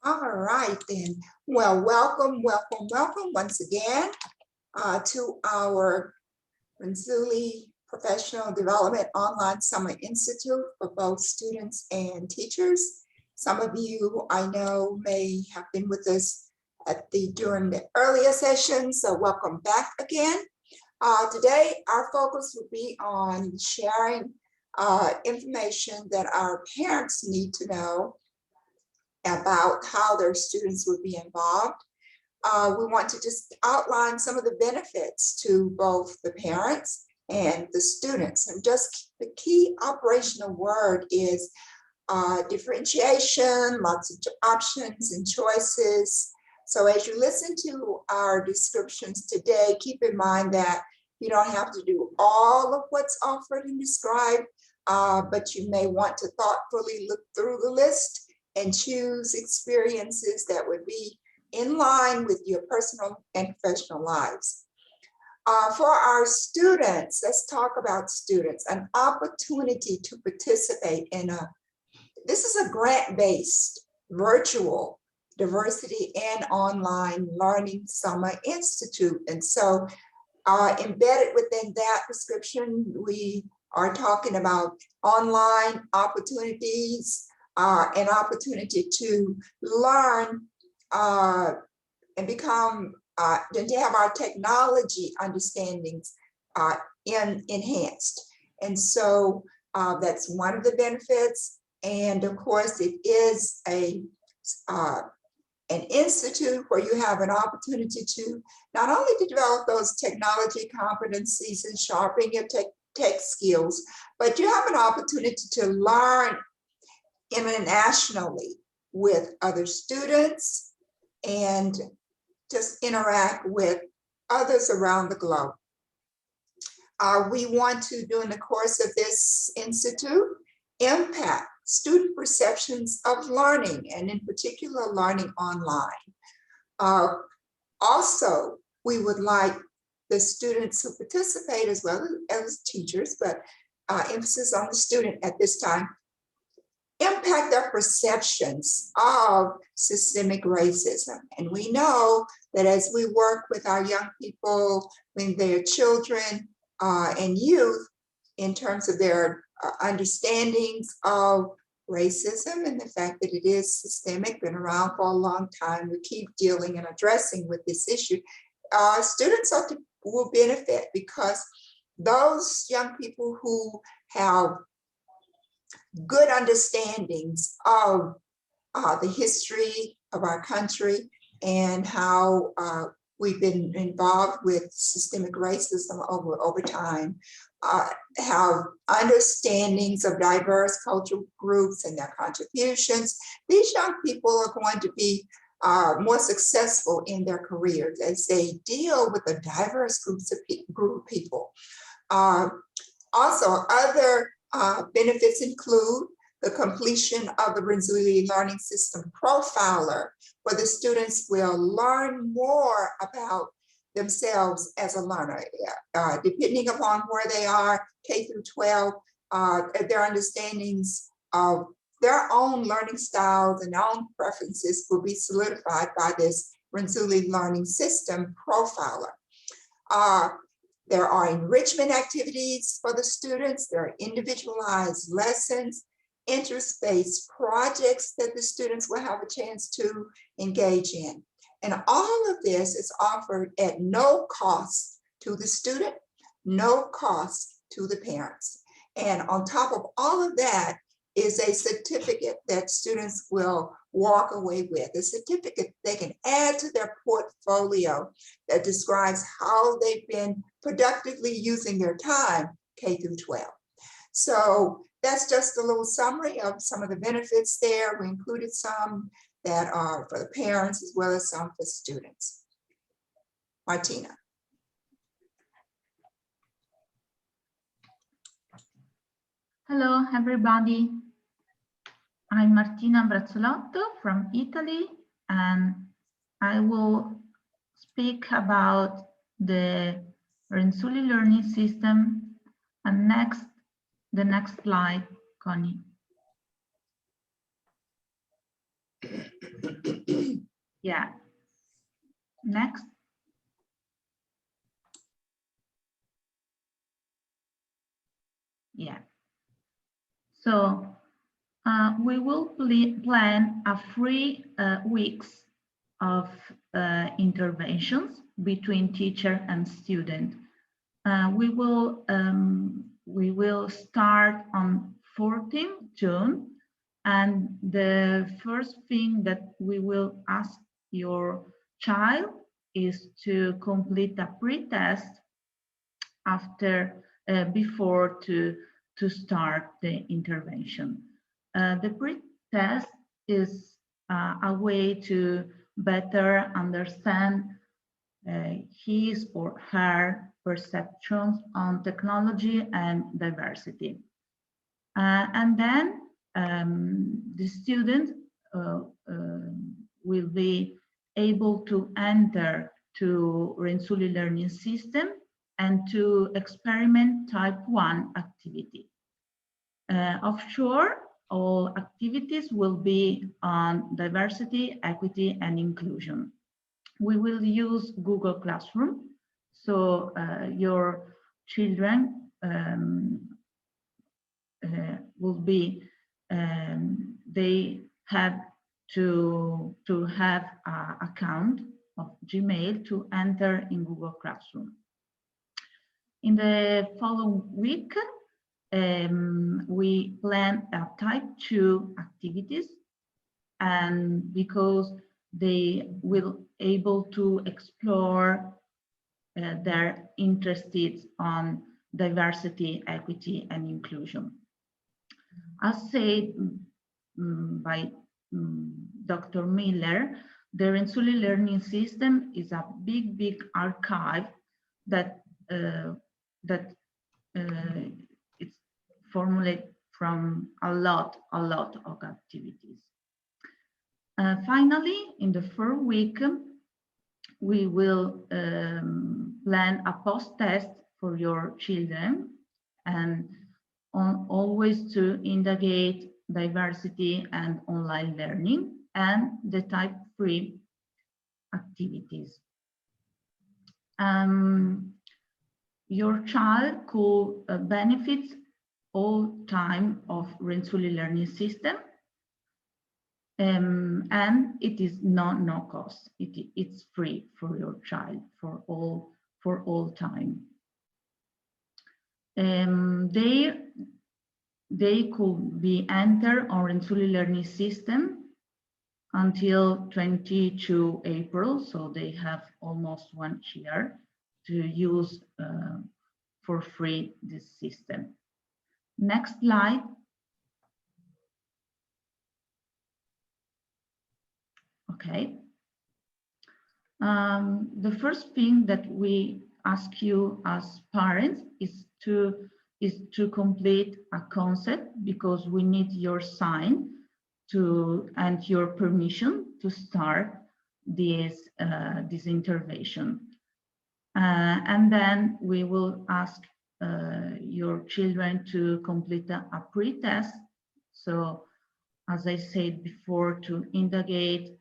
All right then. Well, welcome once again to our Renzulli Professional Development Online Summer Institute for both students and teachers. Some of you I know may have been with us during the earlier sessions, so welcome back again. Today, our focus will be on sharing information that our parents need to know about how their students would be involved. We want to just outline some of the benefits to both the parents and the students. And just the key operational word is differentiation, lots of options and choices. So as you listen to our descriptions today, keep in mind that you don't have to do all of what's offered and described, but you may want to thoughtfully look through the list and choose experiences that would be in line with your personal and professional lives. For our students, let's talk about students, an opportunity to participate in this is a grant-based virtual diversity and online learning summer institute. And so embedded within that description, we are talking about online opportunities, an opportunity to learn and become, and to have our technology understandings enhanced. And so that's one of the benefits. And of course, it is an institute where you have an opportunity to not only to develop those technology competencies and sharpen your tech skills, but you have an opportunity to learn internationally with other students and just interact with others around the globe. We want to, during the course of this institute, impact student perceptions of learning, and in particular, learning online. Also, we would like the students who participate, as well as teachers, but emphasis on the student at this time, impact their perceptions of systemic racism. And we know that as we work with our young people, when they're children and youth, in terms of their understandings of racism and the fact that it is systemic, been around for a long time, we keep dealing and addressing with this issue, students will benefit because those young people who have good understandings of the history of our country and how we've been involved with systemic racism over time, have understandings of diverse cultural groups and their contributions. These young people are going to be more successful in their careers as they deal with a diverse group of people. Also, other benefits include the completion of the Renzulli Learning System Profiler, where the students will learn more about themselves as a learner. Depending upon where they are, K through 12, their understandings of their own learning styles and own preferences will be solidified by this Renzulli Learning System Profiler. There are enrichment activities for the students. There are individualized lessons, interest-based projects that the students will have a chance to engage in. And all of this is offered at no cost to the student, no cost to the parents. And on top of all of that is a certificate that students will walk away with, a certificate they can add to their portfolio that describes how they've been productively using their time K through 12. So that's just a little summary of some of the benefits there. We included some that are for the parents as well as some for students. Martina. Hello, everybody. I'm Martina Brazzolotto from Italy, and I will speak about the Renzulli Learning System. And the next slide, Connie. Yeah. Next. Yeah. So we will plan a 3 weeks of interventions between teacher and student. We will start on 14 June, and the first thing that we will ask your child is to complete a pre-test after before to start the intervention. The pre-test is a way to better understand his or her perceptions on technology and diversity. And then the student will be able to enter to Renzulli learning system and to experiment type 1 activity. Offshore, all activities will be on diversity, equity, and inclusion. We will use Google Classroom, so your children will be, they have to have an account of Gmail to enter in Google Classroom. In the following week, we plan a type 2 activities, and because they will able to explore their interests on diversity, equity, and inclusion. As said by Dr. Miller, the Renzulli learning system is a big archive that it's formulated from a lot of activities. Finally, in the third week, we will plan a post-test for your children, and always to indicate diversity and online learning and the type 3 activities. Your child could benefit all time of Renzulli learning system, and it is no cost. It's free for your child for all time. They could be entered on Renzulli learning system until 22 April, so they have almost 1 year to use for free this system. Next slide. Okay. The first thing that we ask you as parents is to complete a concept, because we need your sign and your permission to start this intervention. And then we will ask your children to complete a pre-test. So, as I said before, to indicate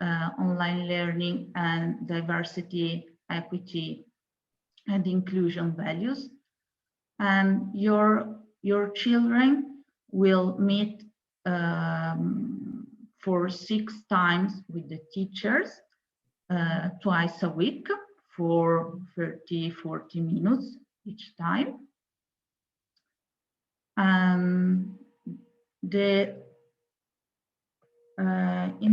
online learning and diversity, equity, and inclusion values. And your children will meet for 6 times with the teachers twice a week for 30-40 minutes each time. In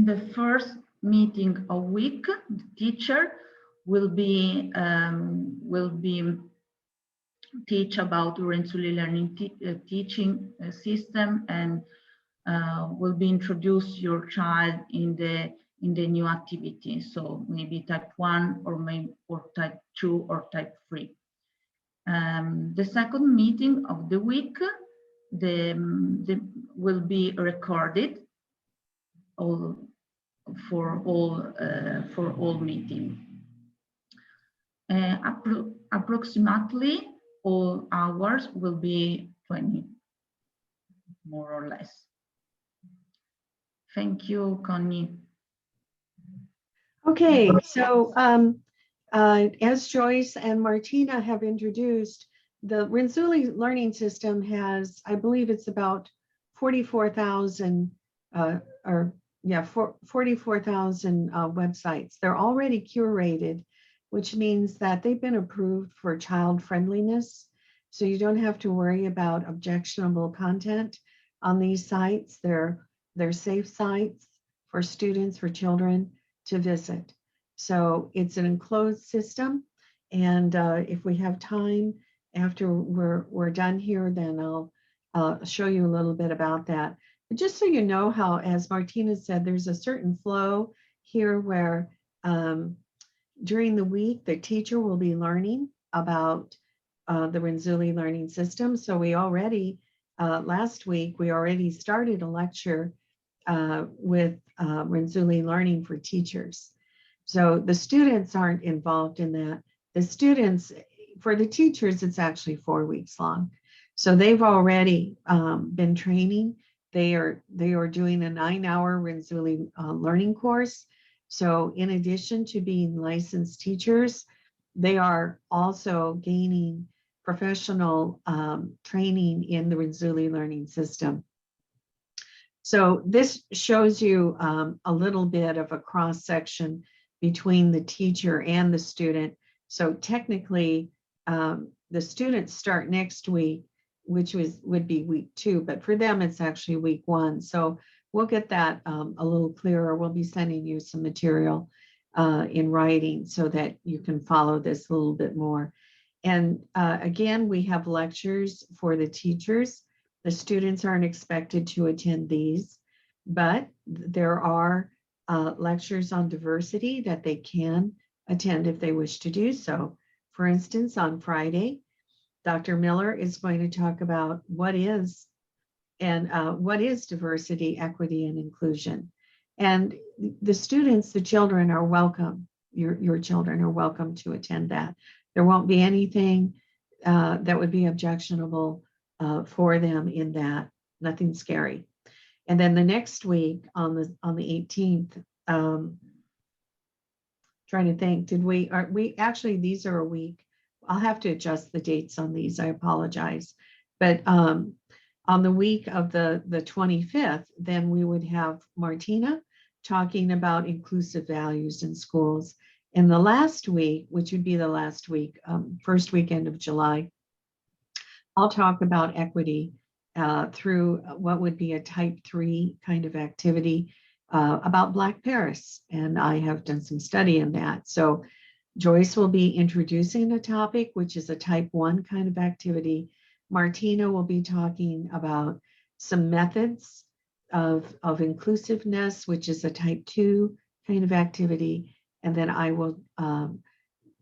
the first meeting a week, the teacher will be teach about Renzulli learning teaching system, and will be introduce your child in the new activity. So maybe type 1 or type 2 or type 3. The second meeting of the week, will be recorded for all meetings. Approximately all hours will be 20, more or less. Thank you, Connie. Okay, so as Joyce and Martina have introduced, the Renzulli Learning System has, I believe it's about 44,000 44,000 websites. They're already curated, which means that they've been approved for child friendliness. So you don't have to worry about objectionable content on these sites. They're safe sites for students, for children to visit. So it's an enclosed system. And if we have time after we're done here, then I'll show you a little bit about that. But just so you know how, as Martina said, there's a certain flow here where during the week, the teacher will be learning about the Renzulli Learning System. So we already, last week, we already started a lecture with Renzulli Learning for Teachers. So the students aren't involved in that. The students, for the teachers, it's actually 4 weeks long. So they've already been training. They are doing a 9-hour Renzulli learning course. So in addition to being licensed teachers, they are also gaining professional training in the Renzulli Learning System. So this shows you a little bit of a cross section between the teacher and the student. So technically, the students start next week, which would be week 2, but for them, it's actually week 1. So we'll get that a little clearer. We'll be sending you some material in writing so that you can follow this a little bit more. And again, we have lectures for the teachers. The students aren't expected to attend these, but there are lectures on diversity that they can attend if they wish to do so. For instance, on Friday, Dr. Miller is going to talk about what is diversity, equity, and inclusion. And the students, the children are welcome. Your children are welcome to attend that. There won't be anything that would be objectionable for them in that. Nothing scary. And then the next week on the 18th, trying to think, actually, these are a week. I'll have to adjust the dates on these. I apologize. But on the week of the 25th, then we would have Martina talking about inclusive values in schools. And the last week, which would be the last week, first weekend of July, I'll talk about equity through what would be a type 3 kind of activity about Black Paris. And I have done some study in that. So Joyce will be introducing a topic, which is a type 1 kind of activity. Martina will be talking about some methods of inclusiveness, which is a type 2 kind of activity. And then I will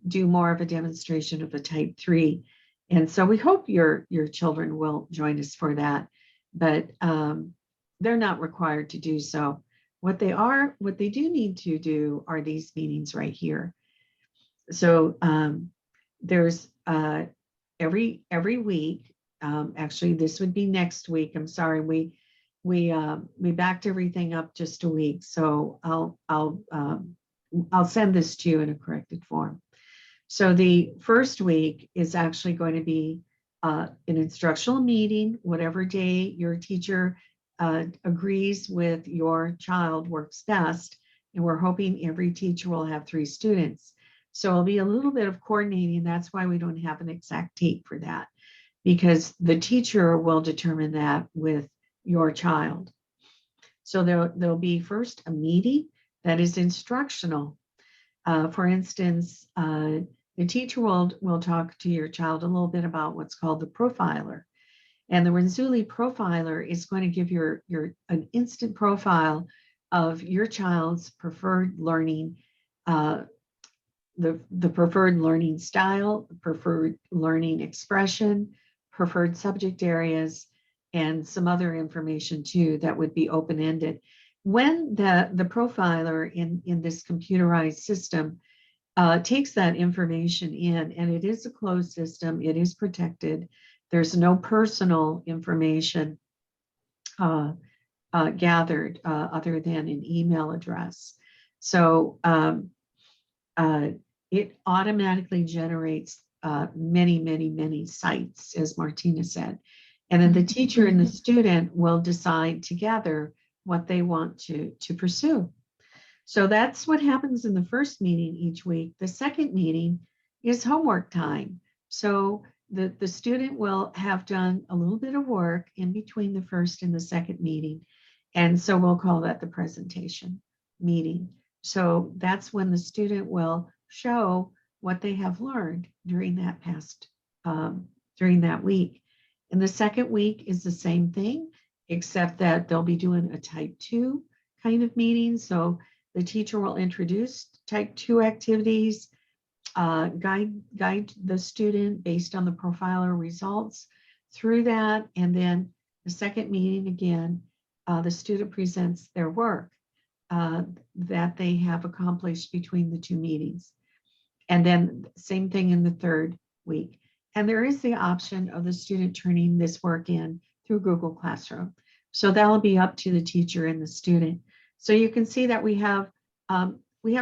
do more of a demonstration of a type 3. And so we hope your children will join us for that, but they're not required to do so. What they do need to do are these meetings right here. So there's every week, actually this would be next week. I'm sorry, we backed everything up just a week. So I'll send this to you in a corrected form. So the first week is actually going to be an instructional meeting, whatever day your teacher agrees with your child works best. And we're hoping every teacher will have 3 students. So it'll be a little bit of coordinating. That's why we don't have an exact date for that, because the teacher will determine that with your child. So there'll be first a meeting that is instructional. For instance, the teacher will talk to your child a little bit about what's called the profiler. And the Renzulli profiler is going to give an instant profile of your child's preferred learning, the preferred learning style, preferred learning expression, preferred subject areas, and some other information too that would be open-ended. When the profiler in this computerized system takes that information in, and it is a closed system, it is protected. There's no personal information gathered other than an email address. So it automatically generates many sites, as Martina said. And then the teacher and the student will decide together what they want to pursue. So that's what happens in the first meeting each week. The second meeting is homework time. So the student will have done a little bit of work in between the first and the second meeting. And so we'll call that the presentation meeting. So that's when the student will show what they have learned during that during that week. And the second week is the same thing, except that they'll be doing a type 2 kind of meeting. So the teacher will introduce type 2 activities, guide the student based on the profiler results through that. And then the second meeting, again, the student presents their work that they have accomplished between the two meetings. And then same thing in the third week. And there is the option of the student turning this work in through Google Classroom. So that'll be up to the teacher and the student. So you can see that we have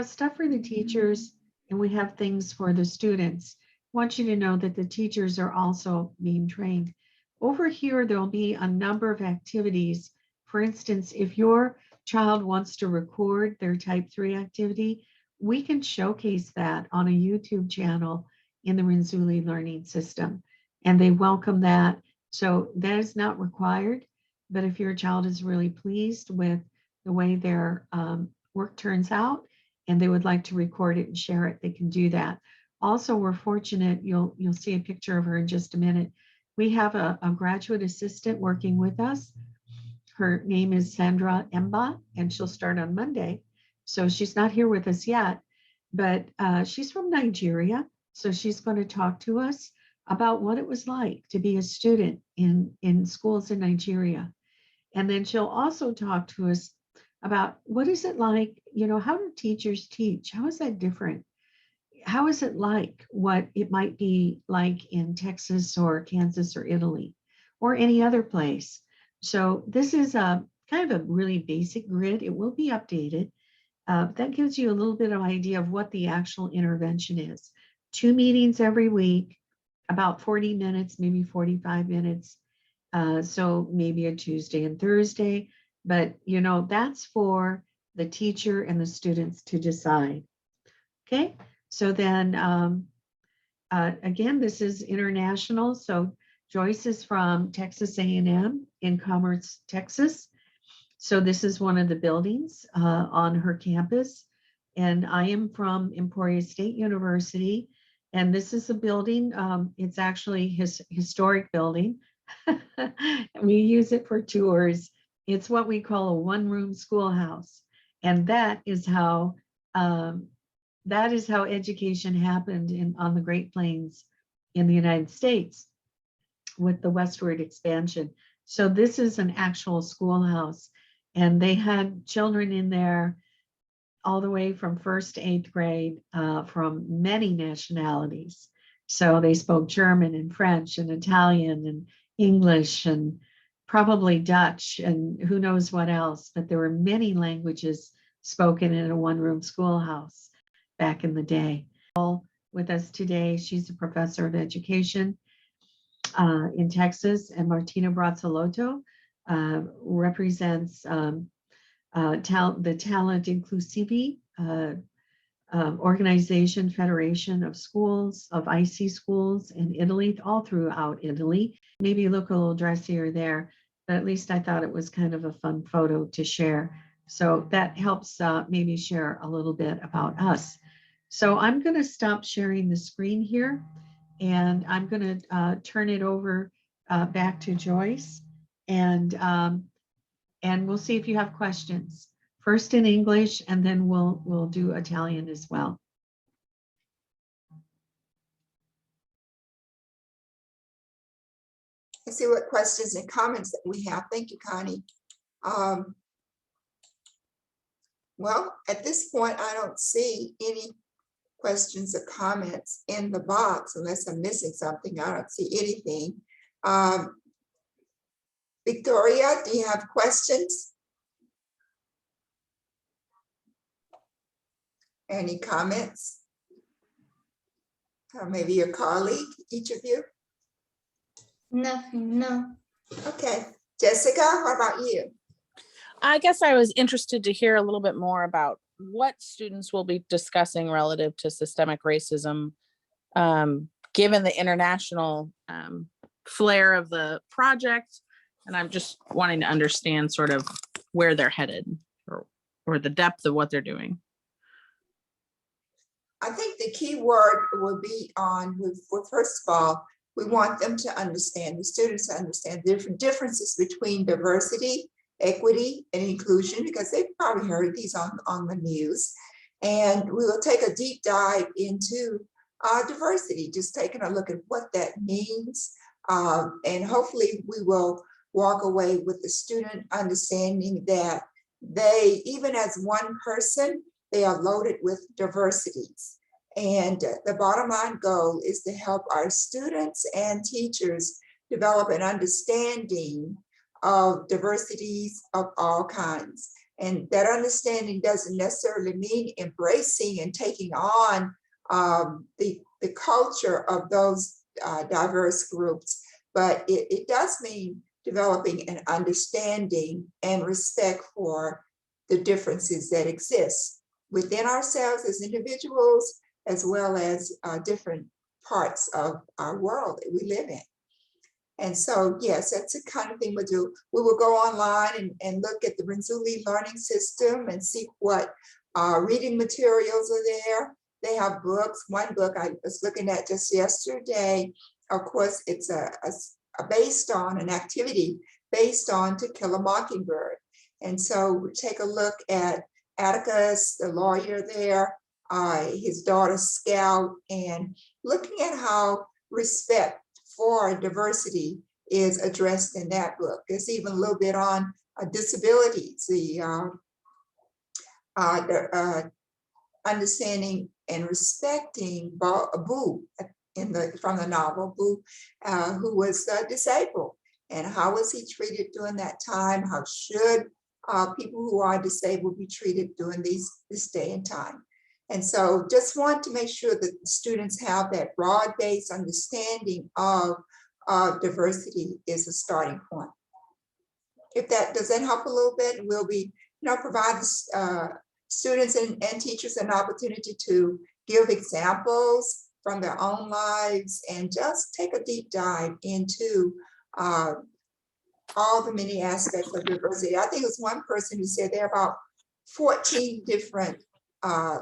stuff for the teachers and we have things for the students. I want you to know that the teachers are also being trained. Over here, there'll be a number of activities. For instance, if your child wants to record their type 3 activity, we can showcase that on a YouTube channel in the Renzulli Learning System, and they welcome that. So that is not required, but if your child is really pleased with the way their work turns out and they would like to record it and share it, they can do that. Also, we're fortunate, you'll see a picture of her in just a minute. We have a graduate assistant working with us. Her name is Sandra Emba, and she'll start on Monday. So she's not here with us yet, but she's from Nigeria. So she's going to talk to us about what it was like to be a student in schools in Nigeria. And then she'll also talk to us about what is it like, how do teachers teach? How is that different? How is it like what it might be like in Texas or Kansas or Italy or any other place? So this is a kind of a really basic grid. It will be updated. That gives you a little bit of idea of what the actual intervention is. 2 meetings every week, about 40 minutes, maybe 45 minutes. So maybe a Tuesday and Thursday, but that's for the teacher and the students to decide. Okay, so then again, this is international. So Joyce is from Texas A&M in Commerce, Texas. So this is one of the buildings on her campus. And I am from Emporia State University. And this is a building, it's actually his historic building. We use it for tours. It's what we call a one-room schoolhouse. And that is how education happened on the Great Plains in the United States with the westward expansion. So this is an actual schoolhouse, and they had children in there all the way from 1st to 8th grade from many nationalities. So they spoke German and French and Italian and English and probably Dutch and who knows what else, but there were many languages spoken in a one-room schoolhouse back in the day. With us today, she's a professor of education in Texas, and Martina Brazzolotto represents the Talent Inclusivi organization, Federation of Schools, of IC schools in Italy, all throughout Italy. Maybe look a little dressier there, but at least I thought it was kind of a fun photo to share. So that helps maybe share a little bit about us. So I'm going to stop sharing the screen here, and I'm going to turn it over back to Joyce, and we'll see if you have questions. First in English, and then we'll do Italian as well. Let's see what questions and comments that we have. Thank you, Connie. Well, at this point, I don't see any questions or comments in the box, unless I'm missing something. I don't see anything. Victoria, do you have questions? Any comments? Maybe your colleague, each of you? Nothing, no. Okay, Jessica, what about you? I guess I was interested to hear a little bit more about what students will be discussing relative to systemic racism, given the international flair of the project. And I'm just wanting to understand sort of where they're headed or the depth of what they're doing. I think the key word will be on, well, first of all, we want them to understand, the students to understand the different differences between diversity, equity, and inclusion, because they've probably heard these on the news. And we will take a deep dive into diversity, just taking a look at what that means. And hopefully we will walk away with the student understanding that they, even as one person, they are loaded with diversities. And the bottom line goal is to help our students and teachers develop an understanding of diversities of all kinds. And that understanding doesn't necessarily mean embracing and taking on the culture of those diverse groups, but it does mean developing an understanding and respect for the differences that exist within ourselves as individuals, as well as different parts of our world that we live in. And so, yes, that's the kind of thing we'll do. We will go online and look at the Renzulli learning system and see what reading materials are there. They have books. One book I was looking at just yesterday, of course, it's based on an activity based on To Kill a Mockingbird. And so we take a look at Atticus, the lawyer there, his daughter Scout, and looking at how respect for diversity is addressed in that book. There's even a little bit on disabilities, the understanding and respecting Boo from the novel, Boo, who was disabled, and how was he treated during that time? How should people who are disabled be treated during this day and time? And so just want to make sure that the students have that broad-based understanding of diversity is a starting point. If that does that help a little bit, we'll be, provide students and teachers an opportunity to give examples from their own lives and just take a deep dive into all the many aspects of diversity. I think it was one person who said there are about 14 different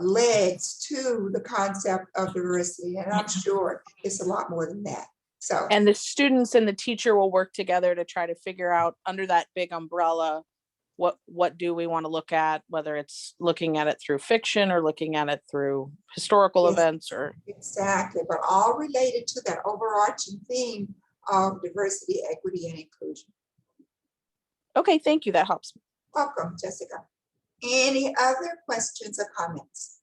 legs to the concept of diversity, and I'm sure it's a lot more than that. So, and the students and the teacher will work together to try to figure out under that big umbrella, what do we want to look at, whether it's looking at it through fiction or looking at it through historical yes, events or. Exactly, but all related to that overarching theme of diversity, equity, and inclusion. Okay, thank you, that helps. Welcome, Jessica. Any other questions or comments?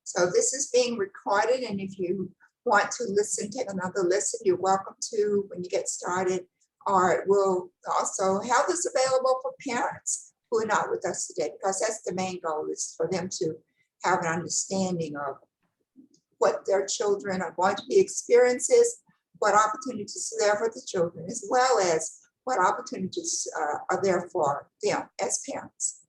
So this is being recorded, and if you want to listen, take another listen, you're welcome to when you get started. Or we'll also have this available for parents who are not with us today, because that's the main goal, is for them to have an understanding of what their children are going to be experiences, what opportunities are there for the children, as well as what opportunities are there for them as parents.